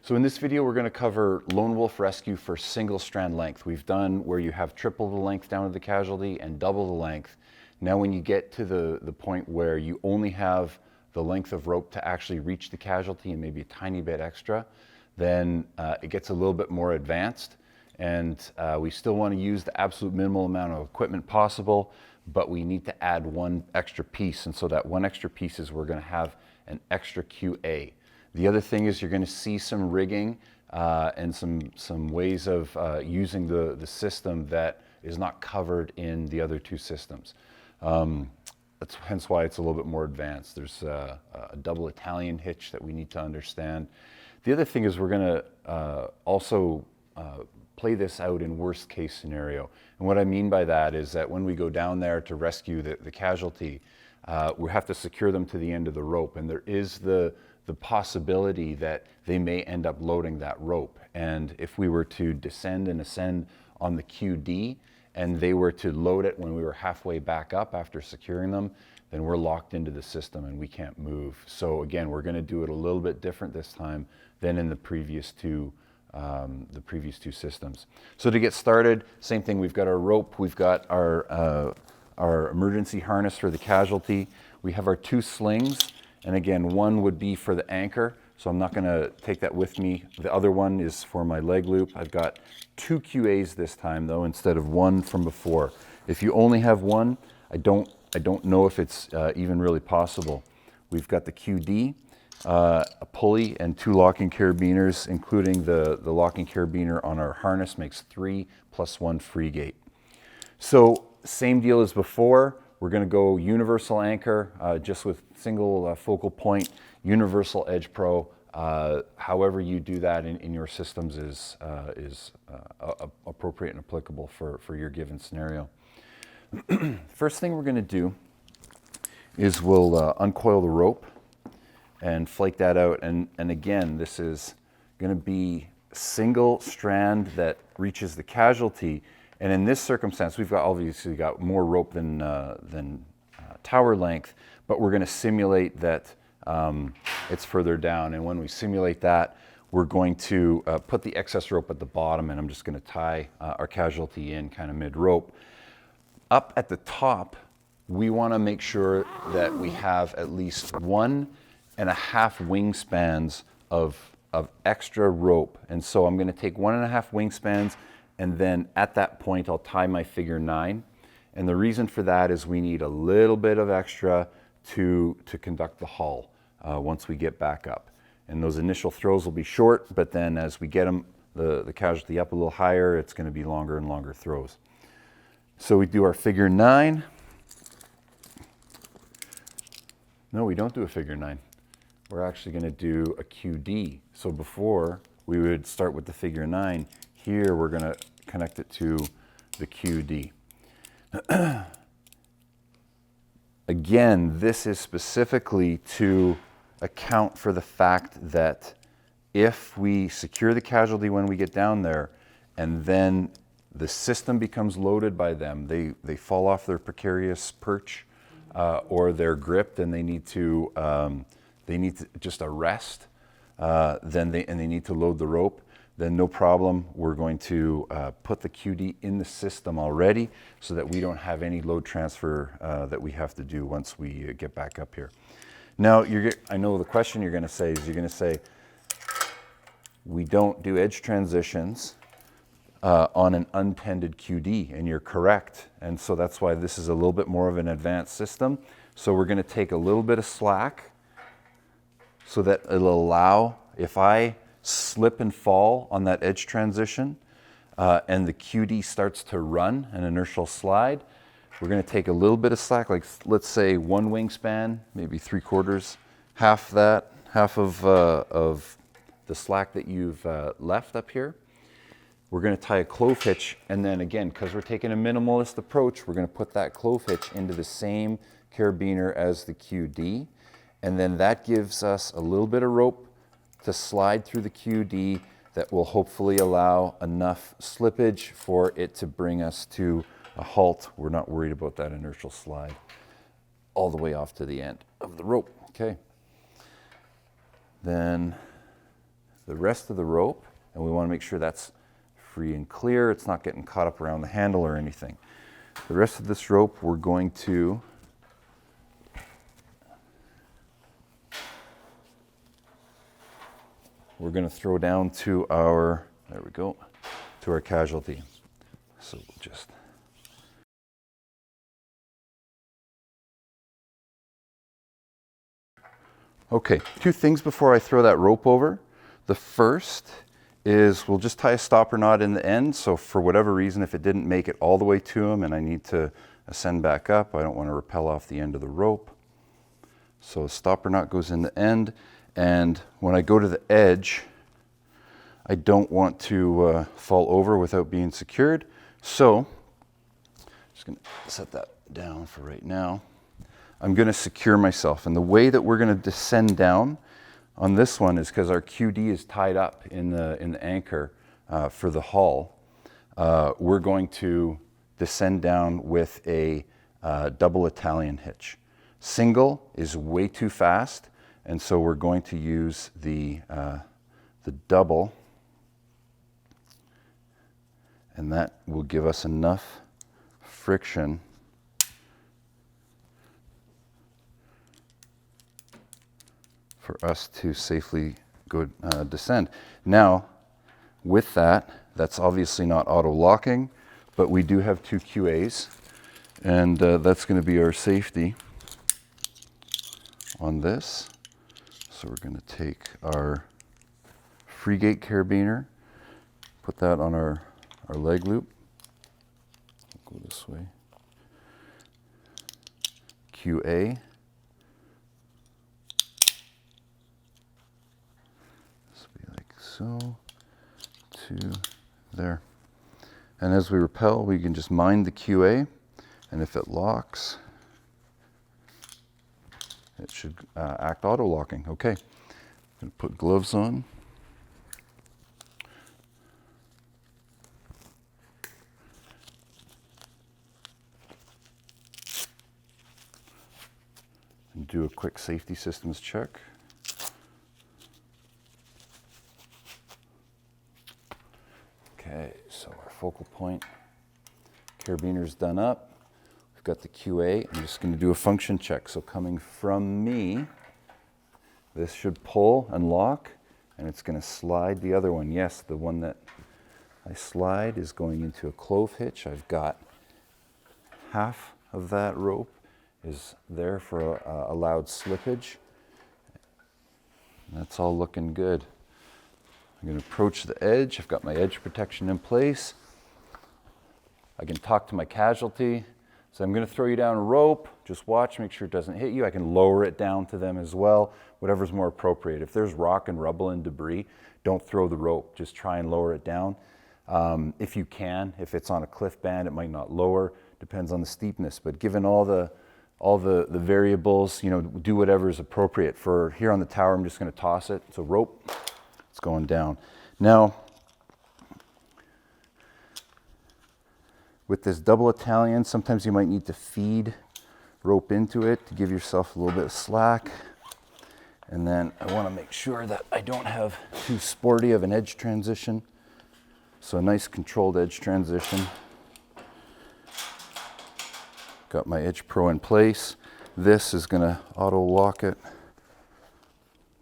So in this video, we're going to cover lone wolf rescue for single strand length. We've done where you have triple the length down to the casualty and double the length. Now when you get to the point where you only have the length of rope to actually reach the casualty and maybe a tiny bit extra, then it gets a little bit more advanced. And we still want to use the absolute minimal amount of equipment possible, but we need to add one extra piece. And so that one extra piece is we're going to have an extra QA. The other thing is you're going to see some rigging and some ways of using the system that is not covered in the other two systems. That's hence why it's a little bit more advanced. There's a double Italian hitch that we need to understand. The other thing is we're going to also play this out in worst case scenario. And what I mean by that is that when we go down there to rescue the casualty, we have to secure them to the end of the rope, and there is the possibility that they may end up loading that rope. And if we were to descend and ascend on the QD and they were to load it when we were halfway back up after securing them, then we're locked into the system and we can't move. So again, we're going to do it a little bit different this time than in the previous two systems. So to get started, same thing, we've got our rope, we've got our emergency harness for the casualty, we have our two slings. And again, one would be for the anchor, so I'm not going to take that with me. The other one is for my leg loop. I've got two QAs this time, though, instead of one from before. If you only have one, I don't know if it's even really possible. We've got the QD, a pulley, and two locking carabiners, including the locking carabiner on our harness makes 3 + 1 free gate. So same deal as before. We're going to go universal anchor, just with single focal point, universal Edge Pro. However you do that in your systems is appropriate and applicable for your given scenario. First thing we're going to do is we'll uncoil the rope and flake that out. And again, this is going to be single strand that reaches the casualty. And in this circumstance, we've obviously got more rope than tower length, but we're going to simulate that it's further down. And when we simulate that, we're going to put the excess rope at the bottom, and I'm just going to tie our casualty in kind of mid-rope. Up at the top, we want to make sure that we have at least 1.5 wingspans of extra rope. And so I'm going to take 1.5 wingspans, and then at that point, I'll tie my figure 9. And the reason for that is we need a little bit of extra to conduct the hull once we get back up. And those initial throws will be short, but then as we get the casualty up a little higher, it's going to be longer and longer throws. So we do our figure 9. No, we don't do a figure 9. We're actually going to do a QD. So before, we would start with the figure 9. Here, we're going to connect it to the QD. Again, this is specifically to account for the fact that if we secure the casualty when we get down there, and then the system becomes loaded by them, they fall off their precarious perch or they're gripped and they need to just arrest, then they need to load the rope, then no problem. We're going to put the QD in the system already so that we don't have any load transfer that we have to do once we get back up here. Now, I know the question you're going to say is, you're going to say, we don't do edge transitions on an untended QD, and you're correct. And so that's why this is a little bit more of an advanced system. So we're going to take a little bit of slack so that it'll allow, if I slip and fall on that edge transition and the QD starts to run, an inertial slide, we're going to take a little bit of slack, like let's say 1 wingspan, maybe 3/4, half of the slack that you've left up here. We're going to tie a clove hitch, and then again, because we're taking a minimalist approach, we're going to put that clove hitch into the same carabiner as the QD, and then that gives us a little bit of rope to slide through the QD that will hopefully allow enough slippage for it to bring us to a halt. We're not worried about that inertial slide all the way off to the end of the rope. Okay. Then the rest of the rope, and we want to make sure that's free and clear. It's not getting caught up around the handle or anything. The rest of this rope we're going to throw down to our, there we go, to our casualty. So we'll just okay, two things before I throw that rope over. The first is we'll just tie a stopper knot in the end. So for whatever reason, if it didn't make it all the way to him and I need to ascend back up, I don't want to rappel off the end of the rope. So a stopper knot goes in the end. And when I go to the edge, I don't want to fall over without being secured. So just going to set that down for right now. I'm going to secure myself. And the way that we're going to descend down on this one is because our QD is tied up in the anchor for the hull. We're going to descend down with a double Italian hitch. Single is way too fast, and so we're going to use the double, and that will give us enough friction for us to safely go descend. Now, with that, that's obviously not auto-locking, but we do have two QAs, and that's going to be our safety on this. So we're going to take our Free-Gate carabiner, put that on our leg loop. Go this way. QA. So, to there. And as we rappel, we can just mind the QA, and if it locks, it should act auto-locking. Okay, I'm going to put gloves on. And do a quick safety systems check. Okay, so our focal point carabiner's done up. We've got the QA. I'm just going to do a function check. So coming from me, this should pull and lock, and it's going to slide the other one. Yes, the one that I slide is going into a clove hitch. I've got half of that rope is there for allowed slippage. That's all looking good. I'm going to approach the edge. I've got my edge protection in place. I can talk to my casualty. So I'm going to throw you down a rope. Just watch, make sure it doesn't hit you. I can lower it down to them as well, whatever's more appropriate. If there's rock and rubble and debris, don't throw the rope. Just try and lower it down. If you can, if it's on a cliff band, it might not lower. Depends on the steepness. But given all the variables, you know, do whatever is appropriate. For here on the tower, I'm just going to toss it. It's a rope. It's going down. Now, with this double Italian, sometimes you might need to feed rope into it to give yourself a little bit of slack. And then I want to make sure that I don't have too sporty of an edge transition. So a nice controlled edge transition. Got my Edge Pro in place. This is going to auto lock it.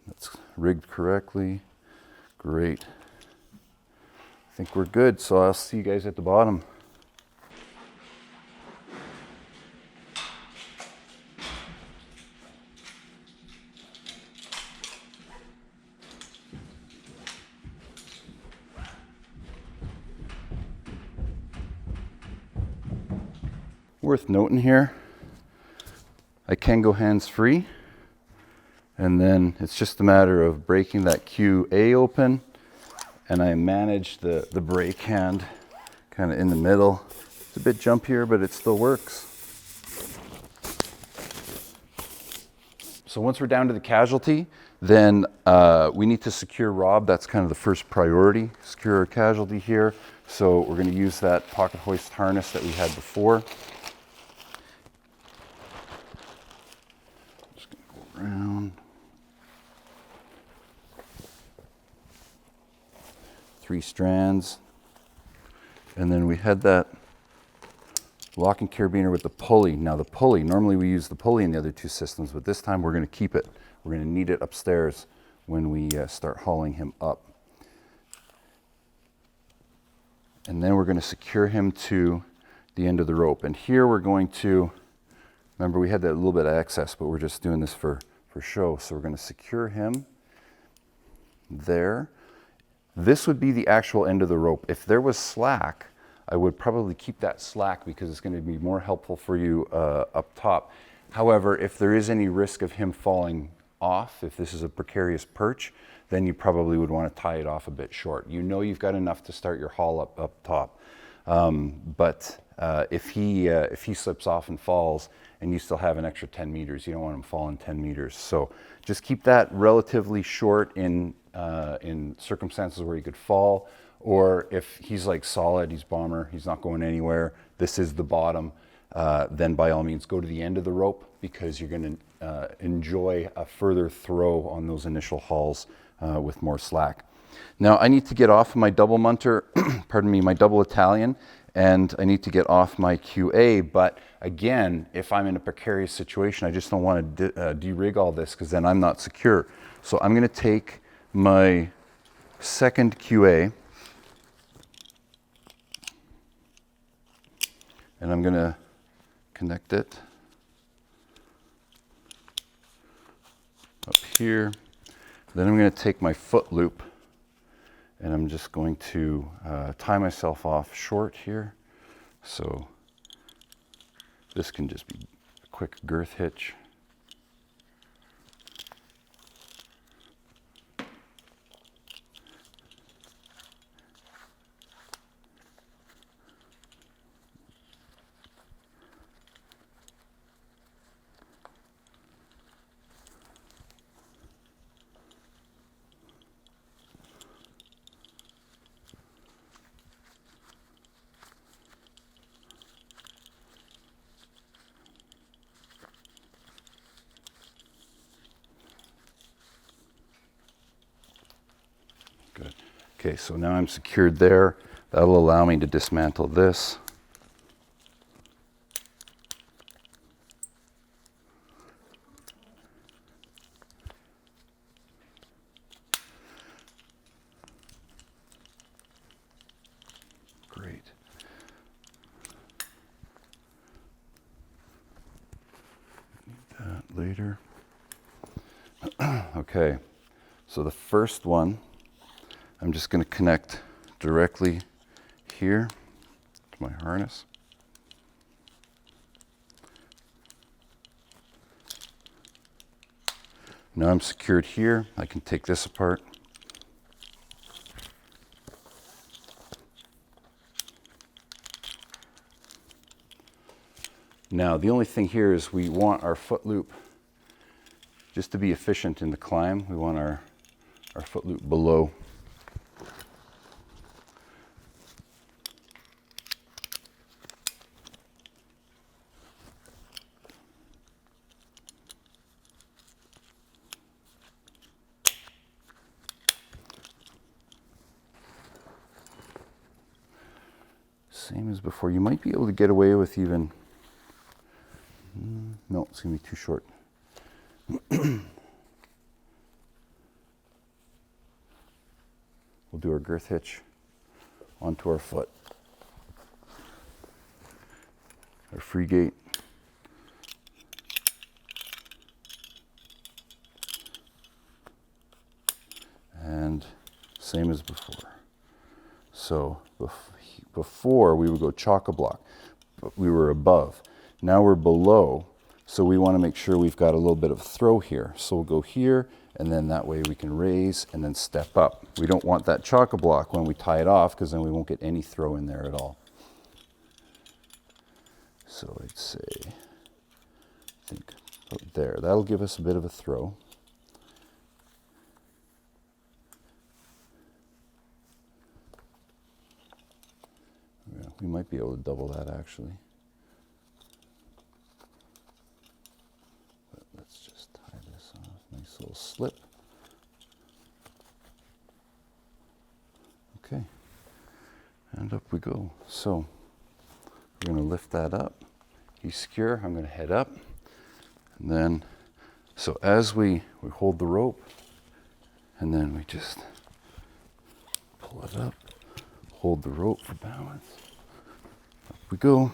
That's rigged correctly. Great. I think we're good, so I'll see you guys at the bottom. Worth noting here, I can go hands-free, and then it's just a matter of breaking that QA open, and I manage the brake hand kind of in the middle. It's a bit jumpier, but it still works. So once we're down to the casualty, then we need to secure Rob. That's kind of the first priority, secure our casualty here. So we're going to use that pocket hoist harness that we had before. Just going to go around. 3 strands. And then we had that locking carabiner with the pulley. Now the pulley, normally we use the pulley in the other 2 systems, but this time we're going to keep it. We're going to need it upstairs when we start hauling him up. And then we're going to secure him to the end of the rope. And here we're going to, remember we had that little bit of excess, but we're just doing this for show. So we're going to secure him there. This would be the actual end of the rope. If there was slack, I would probably keep that slack because it's going to be more helpful for you up top. However, if there is any risk of him falling off, if this is a precarious perch, then you probably would want to tie it off a bit short. You know you've got enough to start your haul up top. But if he slips off and falls and you still have an extra 10 meters, you don't want him falling 10 meters. So just keep that relatively short in circumstances where he could fall, or if he's like solid, he's bomber, he's not going anywhere, this is the bottom, then by all means go to the end of the rope because you're going to enjoy a further throw on those initial hauls with more slack. Now I need to get off my double munter, pardon me, my double Italian, and I need to get off my QA, but again, if I'm in a precarious situation, I just don't want to de-rig all this because then I'm not secure. So I'm going to take my second QA and I'm going to connect it up here. Then I'm going to take my foot loop and I'm just going to tie myself off short here. So this can just be a quick girth hitch. Good. Okay, so now I'm secured there. That'll allow me to dismantle this. Great. Need that later. Okay, so the first one, I'm just going to connect directly here to my harness. Now I'm secured here. I can take this apart. Now the only thing here is we want our foot loop, just to be efficient in the climb, we want our foot loop below. Same as before. You might be able to get away with even, no, it's going to be too short. We'll do our girth hitch onto our foot. Our free gate. And same as before. So before we would go chock-a-block, but we were above. Now we're below, so we want to make sure we've got a little bit of throw here. So we'll go here, and then that way we can raise and then step up. We don't want that chock-a-block when we tie it off, because then we won't get any throw in there at all. So I'd say, I think about there. That'll give us a bit of a throw. Yeah, we might be able to double that actually. But let's just tie this off. Nice little slip. Okay. And up we go. So we're going to lift that up. He's secure. I'm going to head up. And then, so as we hold the rope, and then we just pull it up, hold the rope for balance. Up we go.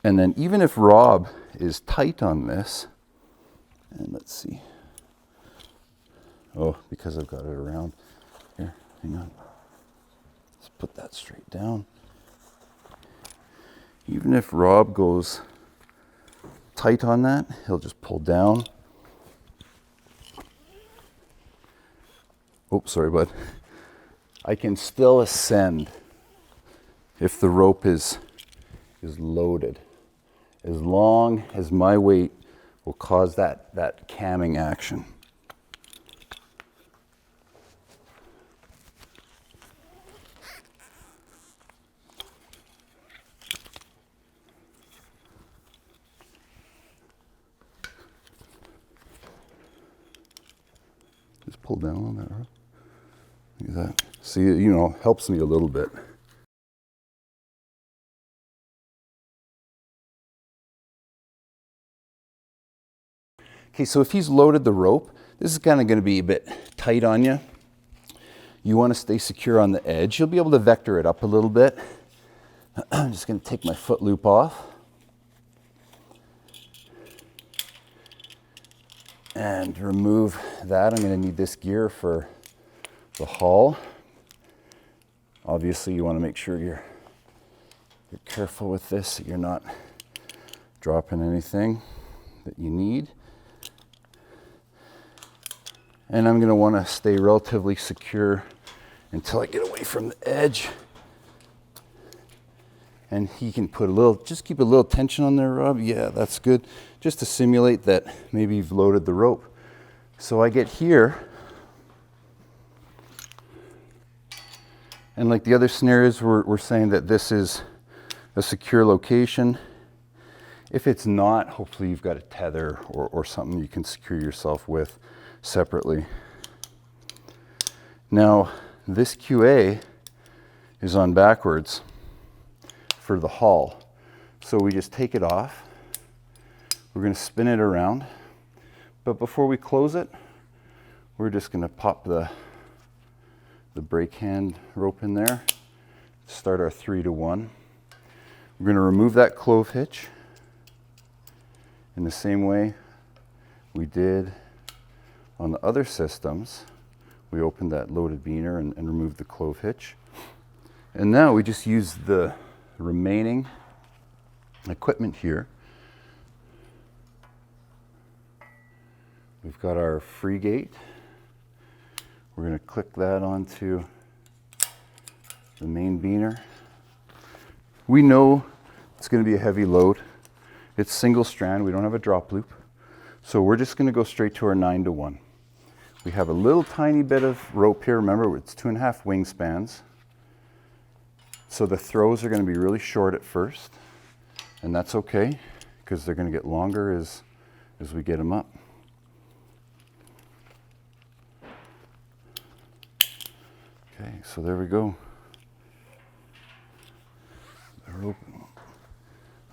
And then even if Rob is tight on this, and let's see. Oh, because I've got it around. Here, hang on. Let's put that straight down. Even if Rob goes tight on that, he'll just pull down. Oh, sorry, bud. I can still ascend if the rope is loaded, as long as my weight will cause that camming action. Just pull down on that rope. Look at that. See, you know, helps me a little bit. Okay, so if he's loaded the rope, this is kind of going to be a bit tight on you. You want to stay secure on the edge. You'll be able to vector it up a little bit. I'm just going to take my foot loop off. And remove that. I'm going to need this gear for the haul. Obviously, you want to make sure you're careful with this, so you're not dropping anything that you need. And I'm going to want to stay relatively secure until I get away from the edge. And he can put a little, just keep a little tension on there, Rob. Yeah, that's good. Just to simulate that maybe you've loaded the rope. So I get here. And like the other scenarios, we're saying that this is a secure location. If it's not, hopefully you've got a tether or something you can secure yourself with separately. Now, this QA is on backwards for the haul. So we just take it off. We're going to spin it around. But before we close it, we're just going to pop the brake hand rope in there. Start our 3-to-1. We're going to remove that clove hitch in the same way we did on the other systems. We opened that loaded beaner and removed the clove hitch. And now we just use the remaining equipment here. We've got our free gate. We're going to click that onto the main beaner. We know it's going to be a heavy load. It's single strand. We don't have a drop loop. So we're just going to go straight to our 9-to-1. We have a little tiny bit of rope here. Remember, it's 2.5 wingspans. So the throws are going to be really short at first. And that's okay, because they're going to get longer as we get them up. Okay, so there we go. The rope.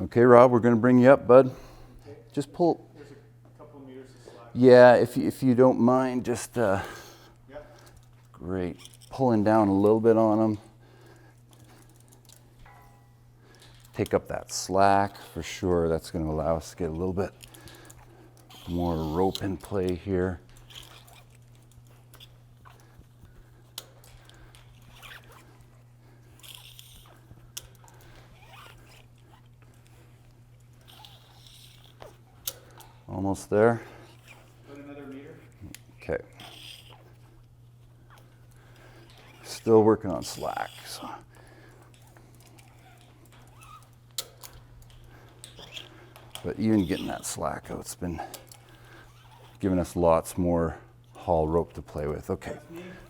Okay, Rob, we're going to bring you up, bud. Okay. Just pull. There's a couple meters of slack. Yeah, if you don't mind, just Yep. Great. Pulling down a little bit on them. Take up that slack for sure. That's going to allow us to get a little bit more rope in play here. Almost there. Put another meter. Okay. Still working on slack. So. But even getting that slack out, it's been giving us lots more haul rope to play with. Okay,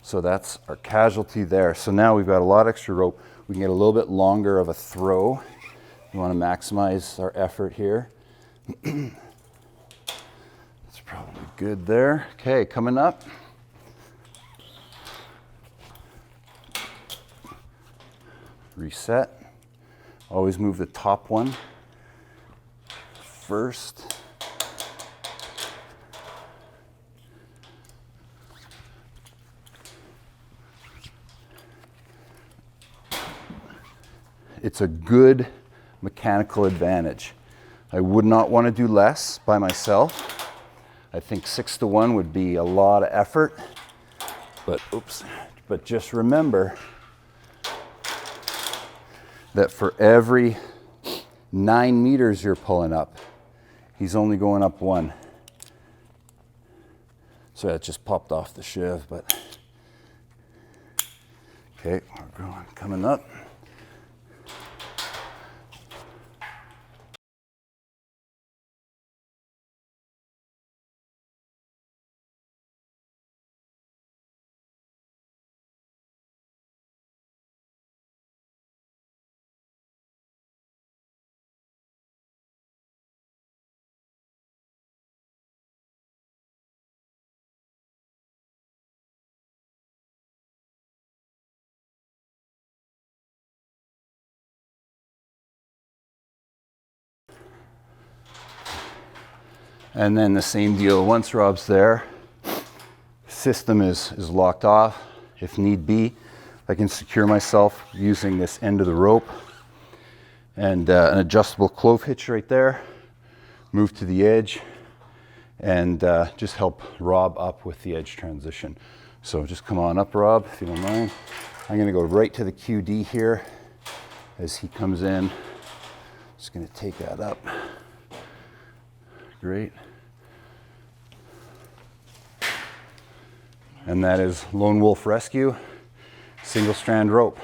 so that's our casualty there. So now we've got a lot extra rope. We can get a little bit longer of a throw. We want to maximize our effort here. It's probably Good there. Okay, coming up. Reset. Always move the top one first. It's a good mechanical advantage. I would not want to do less by myself. I think 6-to-1 would be a lot of effort, but just remember that for every 9 meters you're pulling up, he's only going up 1. So that just popped off the shiv, but okay, we're going, coming up. And then the same deal, once Rob's there, system is locked off. If need be, I can secure myself using this end of the rope and an adjustable clove hitch right there. Move to the edge and just help Rob up with the edge transition. So just come on up, Rob, if you don't mind. I'm gonna go right to the QD here as he comes in. Just gonna take that up. Great. And that is Lone Wolf Rescue, single strand rope.